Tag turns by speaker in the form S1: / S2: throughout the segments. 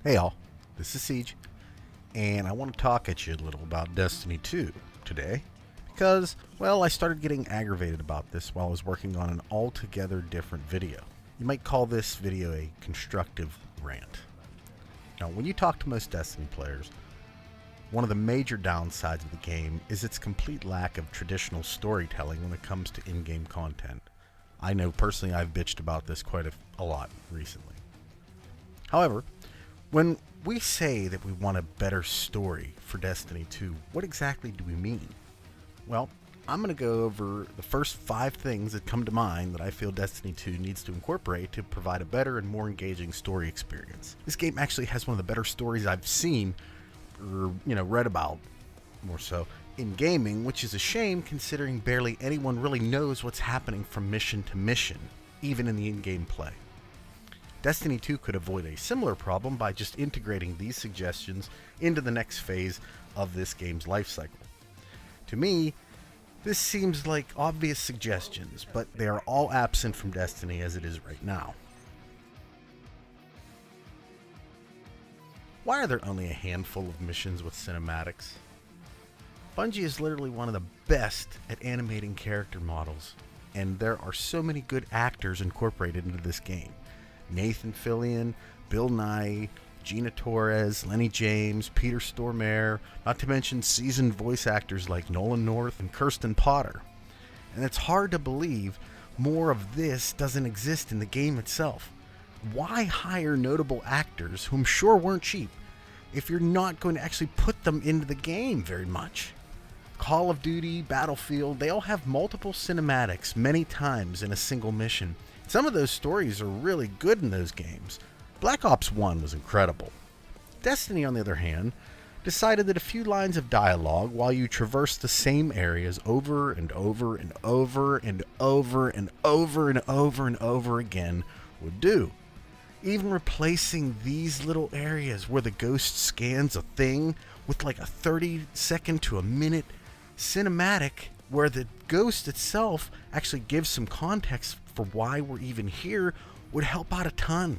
S1: Hey all, this is Siege, and I want to talk at you a little about Destiny 2 today, because, well, I started getting aggravated about this while I was working on an altogether different video. You might call this video a constructive rant. Now, when you talk to most Destiny players, one of the major downsides of the game is its complete lack of traditional storytelling when it comes to in-game content. I know personally I've bitched about this quite a lot recently. However, when we say that we want a better story for Destiny 2, what exactly do we mean? Well, I'm going to go over the first 5 things that come to mind that I feel Destiny 2 needs to incorporate to provide a better and more engaging story experience. This game actually has one of the better stories I've seen, or read about, more so, in gaming, which is a shame considering barely anyone really knows what's happening from mission to mission, even in the in-game play. Destiny 2 could avoid a similar problem by just integrating these suggestions into the next phase of this game's life cycle. To me, this seems like obvious suggestions, but they are all absent from Destiny as it is right now. Why are there only a handful of missions with cinematics? Bungie is literally one of the best at animating character models, and there are so many good actors incorporated into this game. Nathan Fillion, Bill Nye, Gina Torres, Lenny James, Peter Stormare, not to mention seasoned voice actors like Nolan North and Kirsten Potter. And it's hard to believe more of this doesn't exist in the game itself. Why hire notable actors, who I'm sure weren't cheap, if you're not going to actually put them into the game very much? Call of Duty, Battlefield, they all have multiple cinematics many times in a single mission. Some of those stories are really good in those games. Black Ops 1 was incredible. Destiny, on the other hand, decided that a few lines of dialogue while you traverse the same areas over and over and over and over and over and over and over again would do. Even replacing these little areas where the ghost scans a thing with like a 30-second to a minute cinematic where the ghost itself actually gives some context for why we're even here would help out a ton.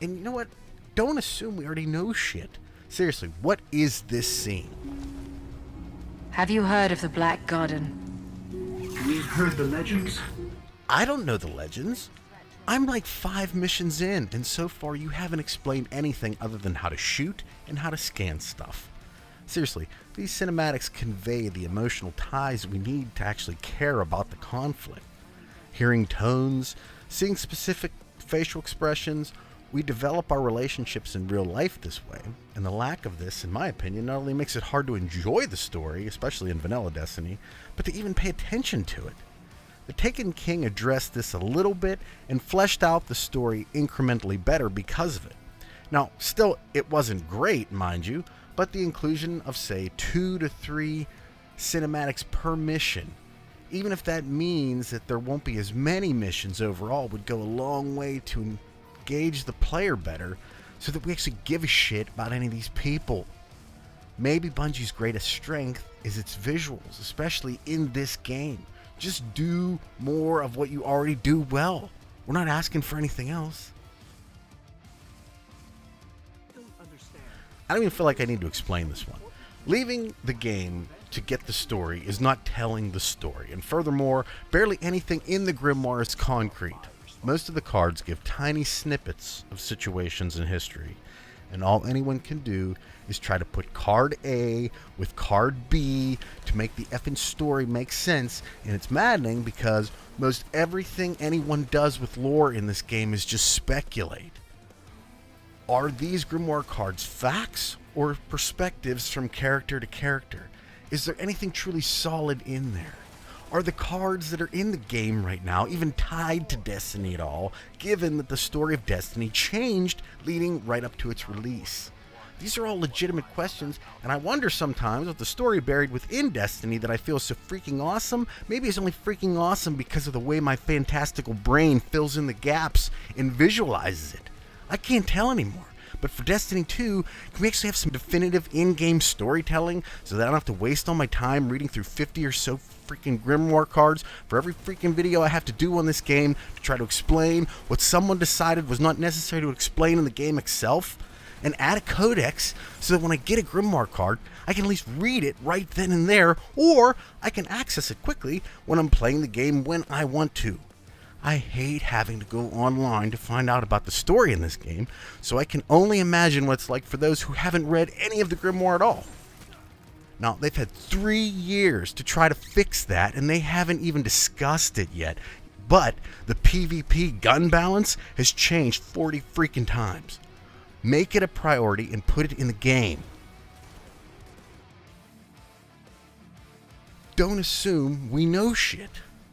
S1: And you know what? Don't assume we already know shit. Seriously, what is this scene?
S2: Have you heard of the Black Garden?
S3: We've heard the legends.
S1: I don't know the legends. I'm like 5 missions in, and so far you haven't explained anything other than how to shoot and how to scan stuff. Seriously, these cinematics convey the emotional ties we need to actually care about the conflict. Hearing tones, seeing specific facial expressions, we develop our relationships in real life this way, and the lack of this, in my opinion, not only makes it hard to enjoy the story, especially in vanilla Destiny, but to even pay attention to it. The Taken King addressed this a little bit and fleshed out the story incrementally better because of it. Now, still, it wasn't great, mind you, but the inclusion of, say, 2 to 3 cinematics per mission, even if that means that there won't be as many missions overall, would go a long way to engage the player better so that we actually give a shit about any of these people. Maybe Bungie's greatest strength is its visuals, especially in this game. Just do more of what you already do well. We're not asking for anything else. I don't even feel like I need to explain this one. Leaving the game to get the story is not telling the story, and furthermore, barely anything in the grimoire is concrete. Most of the cards give tiny snippets of situations in history, and all anyone can do is try to put card A with card B to make the effing story make sense, and it's maddening because most everything anyone does with lore in this game is just speculate. Are these grimoire cards facts or perspectives from character to character? Is there anything truly solid in there? Are the cards that are in the game right now even tied to Destiny at all, given that the story of Destiny changed leading right up to its release? These are all legitimate questions, and I wonder sometimes if the story buried within Destiny that I feel is so freaking awesome, maybe it's only freaking awesome because of the way my fantastical brain fills in the gaps and visualizes it. I can't tell anymore. But for Destiny 2, can we actually have some definitive in-game storytelling so that I don't have to waste all my time reading through 50 or so freaking grimoire cards for every freaking video I have to do on this game to try to explain what someone decided was not necessary to explain in the game itself? and add a codex so that when I get a grimoire card, I can at least read it right then and there, or I can access it quickly when I'm playing the game when I want to. I hate having to go online to find out about the story in this game, so I can only imagine what it's like for those who haven't read any of the grimoire at all. Now, they've had 3 years to try to fix that, and they haven't even discussed it yet. But the PvP gun balance has changed 40 freaking times. Make it a priority and put it in the game. Don't assume we know shit.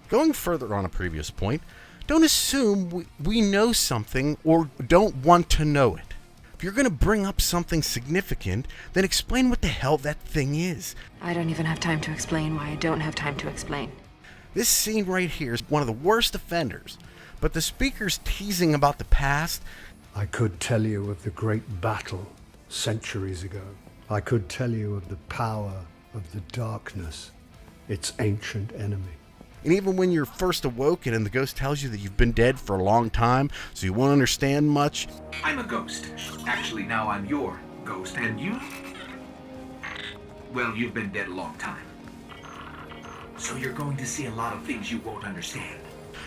S1: Going further on a previous point, don't assume we know something or don't want to know it. If you're going to bring up something significant, then explain what the hell that thing is.
S2: I don't even have time to explain why I don't have time to explain.
S1: This scene right here is one of the worst offenders, but the speaker's teasing about the past.
S4: I could tell you of the great battle centuries ago. I could tell you of the power of the darkness, its ancient enemy.
S1: And even when you're first awoken and the ghost tells you that you've been dead for a long time, so you won't understand much.
S3: I'm a ghost. Actually, now I'm your ghost. And you? Well, you've been dead a long time. So you're going to see a lot of things you won't understand.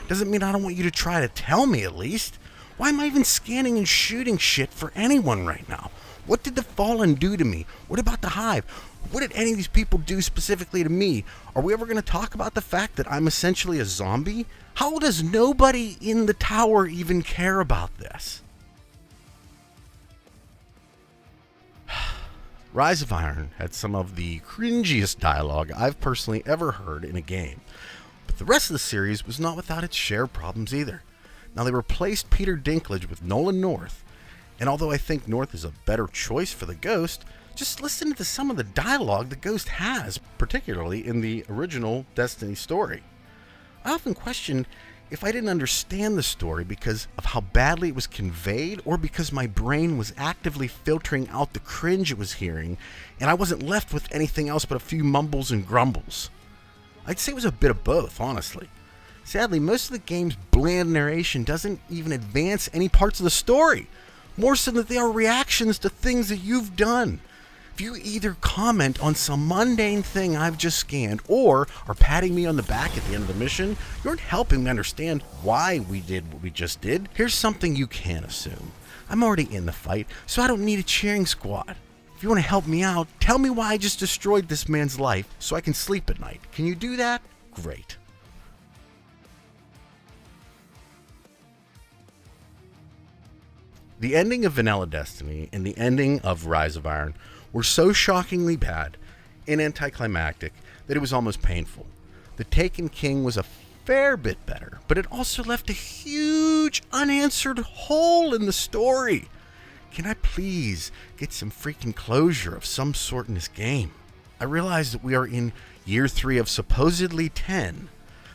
S1: Doesn't mean I don't want you to try to tell me at least. Why am I even scanning and shooting shit for anyone right now? What did the Fallen do to me? What about the Hive? What did any of these people do specifically to me? Are we ever going to talk about the fact that I'm essentially a zombie? How does nobody in the tower even care about this? Rise of Iron had some of the cringiest dialogue I've personally ever heard in a game. But the rest of the series was not without its share of problems either. Now, they replaced Peter Dinklage with Nolan North, and although I think North is a better choice for the Ghost, just listen to some of the dialogue the Ghost has, particularly in the original Destiny story. I often question if I didn't understand the story because of how badly it was conveyed, or because my brain was actively filtering out the cringe it was hearing, and I wasn't left with anything else but a few mumbles and grumbles. I'd say it was a bit of both, honestly. Sadly, most of the game's bland narration doesn't even advance any parts of the story, more so that they are reactions to things that you've done. If you either comment on some mundane thing I've just scanned, or are patting me on the back at the end of the mission, you aren't helping me understand why we did what we just did. Here's something you can assume. I'm already in the fight, so I don't need a cheering squad. If you want to help me out, tell me why I just destroyed this man's life so I can sleep at night. Can you do that? Great. The ending of Vanilla Destiny and the ending of Rise of Iron were so shockingly bad and anticlimactic that it was almost painful. The Taken King was a fair bit better, but it also left a huge unanswered hole in the story. Can I please get some freaking closure of some sort in this game? I realize that we are in year 3 of supposedly 10,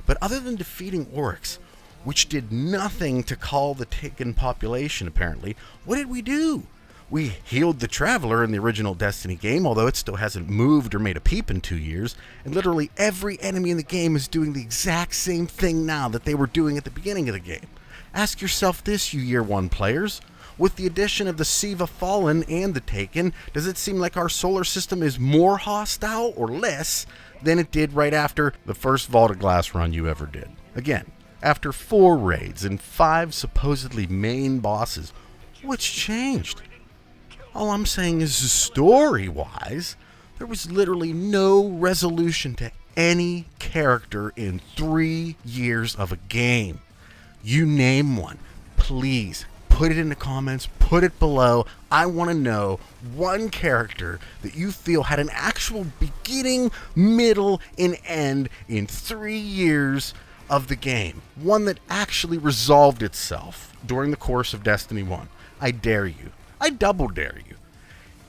S1: but other than defeating Oryx, which did nothing to call the Taken population apparently, what did we do? We healed the Traveler in the original Destiny game, although it still hasn't moved or made a peep in 2 years, and literally every enemy in the game is doing the exact same thing now that they were doing at the beginning of the game. Ask yourself this, you Year 1 players. With the addition of the Siva Fallen and the Taken, does it seem like our solar system is more hostile or less than it did right after the first Vault of Glass run you ever did? Again, after 4 raids and 5 supposedly main bosses, what's changed? All I'm saying is, story-wise, there was literally no resolution to any character in 3 years of a game. You name one. Please, put it in the comments, put it below. I want to know one character that you feel had an actual beginning, middle, and end in 3 years of the game. One that actually resolved itself during the course of Destiny 1. I dare you. I double dare you.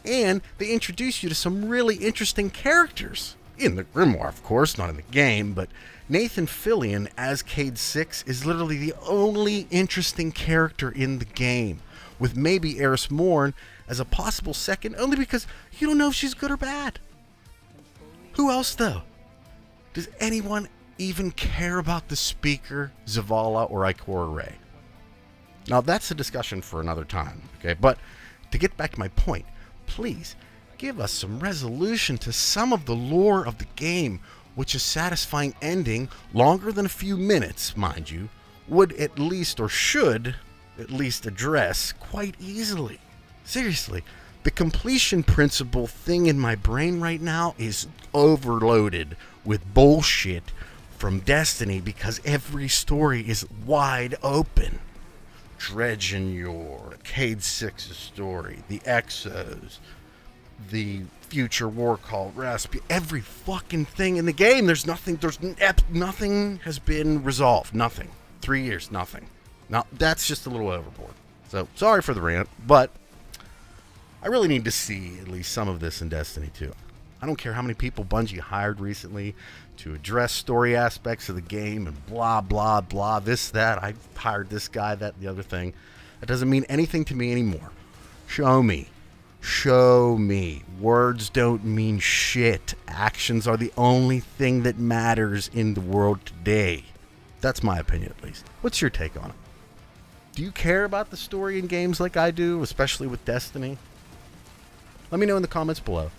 S1: And they introduce you to some really interesting characters. In the grimoire, of course, not in the game, but Nathan Fillion as Cade 6 is literally the only interesting character in the game, with maybe Eris Morn as a possible second, only because you don't know if she's good or bad. Who else, though? Does anyone even care about the Speaker, Zavala, or Ikora Rey? Now, that's a discussion for another time, okay? But To get back to my point, please give us some resolution to some of the lore of the game, which a satisfying ending, longer than a few minutes, mind you, would at least, or should at least, address quite easily. Seriously, the completion principle thing in my brain right now is overloaded with bullshit from Destiny because every story is wide open. Dredge and Yore, Cade 6's story, the Exos, the future war call, Raspi, every fucking thing in the game. Nothing has been resolved. Nothing. 3 years, nothing. Now, that's just a little overboard. So, sorry for the rant, but I really need to see at least some of this in Destiny 2. I don't care how many people Bungie hired recently to address story aspects of the game and blah, blah, blah, this, that. I hired this guy, that, the other thing. That doesn't mean anything to me anymore. Show me. Show me. Words don't mean shit. Actions are the only thing that matters in the world today. That's my opinion, at least. What's your take on it? Do you care about the story in games like I do, especially with Destiny? Let me know in the comments below.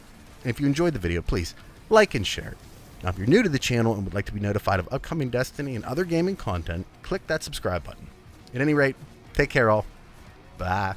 S1: And if you enjoyed the video, please like and share it. Now, if you're new to the channel and would like to be notified of upcoming Destiny and other gaming content, click that subscribe button. At any rate, take care all. Bye.